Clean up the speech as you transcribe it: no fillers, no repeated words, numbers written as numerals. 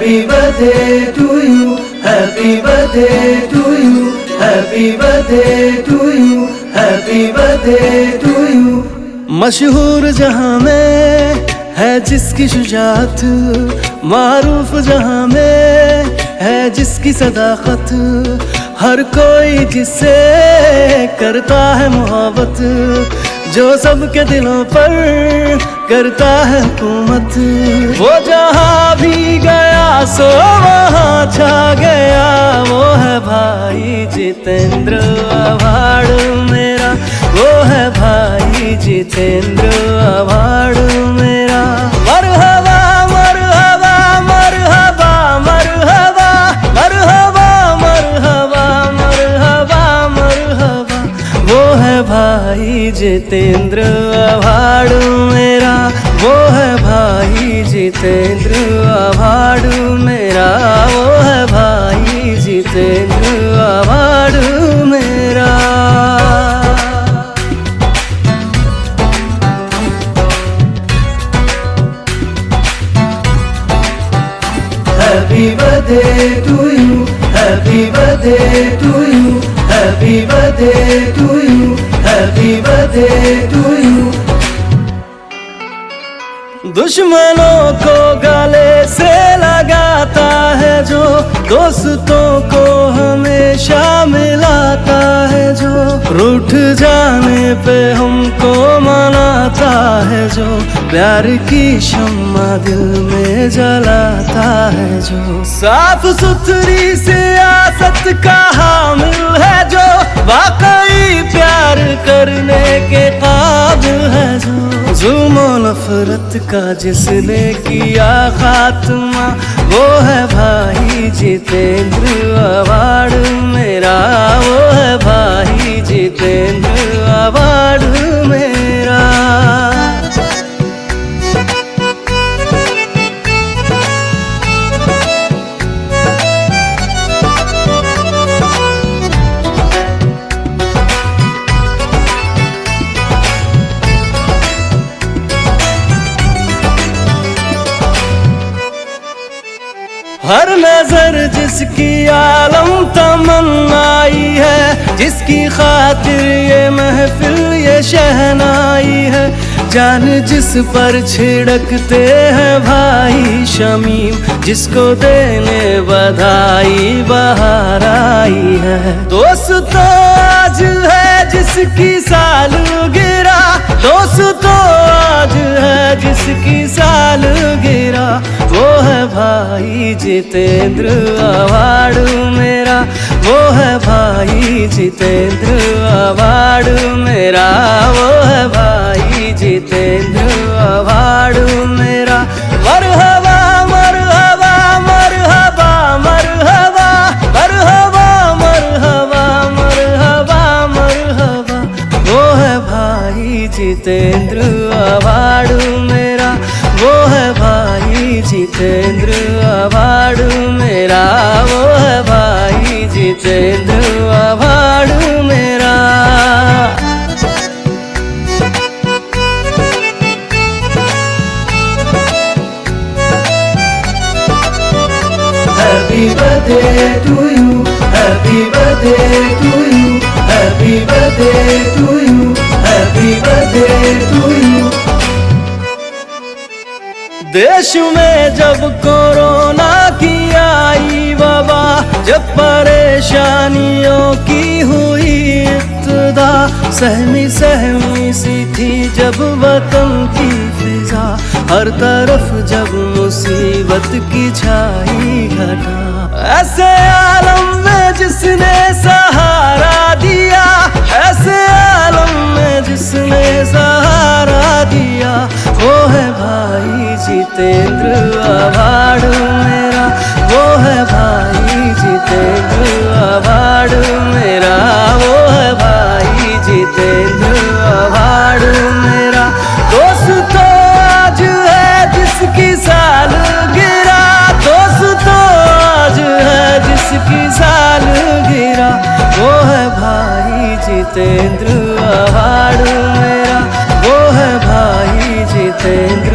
Happy birthday to you, happy birthday to you, happy birthday to you, happy birthday to you। मशहूर जहां में है जिसकी शुजाअत, मारूफ जहां में है जिसकी सदाकत, हर कोई जिससे करता है मोहब्बत, जो सबके दिलों पर करता है हुकूमत। वो जहाँ भी गया सो वहाँ छा गया, वो है भाई जितेंद्र अवार्ड मेरा, वो है भाई जितेंद्र अवार्ड मेरा। मरहबा मरहबा मरहबा मरहबा मरहबा मरहबा मरहबा मरहबा, वो है भाई जितेंद्र अवार्ड मेरा, वो है भाई जितेंद्र अवार्ड मेरा, वो है भाई जितेंद्र अवार्ड मेरा। Happy birthday to you, happy birthday to you, happy birthday to you, happy birthday to you। दुश्मनों को गले से लगाता है जो, दोस्तों को हमेशा मिलाता है जो, रूठ जाने पे हमको मनाता है जो, प्यार की शम्मा दिल में जलाता है जो, साफ सुथरी सियासत का हामिल है जो, वाकई प्यार करने के काबिल है जो, जुल्म और नफरत का जिसने किया खात्मा, वो है भाई जितेंद्र अवार्ड मेरा, वो है भाई जितेंद्र अवार्ड मेरा। हर नजर जिसकी आलम तमन्नाई है, जिसकी खातिर ये महफिल ये शहनाई है, जान जिस पर छिड़कते हैं भाई शमीम, जिसको देने बधाई बहार आई है। दोस्तों आज है जिसकी सालगिरा, दोस्तों आज है जिसकी सालगिरा, वो है भाई जितेंद्र अवार्ड मेरा, वो है भाई जितेंद्र अवार्ड मेरा, वो है भाई जितेंद्र अवार्ड मेरा। मरहबा मरहबा मरहबा मरहबा मरहबा मरहबा मरहबा मरहबा, वो है भाई जितेंद्र अवार्ड मेरा, वो है भाई जितेंद्र अवार्ड मेरा, वो है भाई जितेंद्र अवार्ड मेरा। Happy birthday to you, happy birthday to you, happy birthday to you, happy birthday to you। देश में जब कोरोना की आई वबा, जब परेशानियों की हुई इब्तिदा, सहमी सहमी सी थी जब वतन की फिजा, हर तरफ जब मुसीबत की छाई घटा, ऐसे आलम में जिसने सहारा दिया, ऐसे आलम में जिसने सहारा दिया, वो है भाई जितेंद्र अवार्ड मेरा, वो है भाई जितेंद्र अवार्ड मेरा, वो है भाई जितेंद्र अवार्ड मेरा। दोस्तों आज है जिसकी सालगिरा, दोस्तों आज है जिसकी सालगिरा, वो है भाई जितेंद्र अवार्ड मेरा, वो है भाई जितेंद्र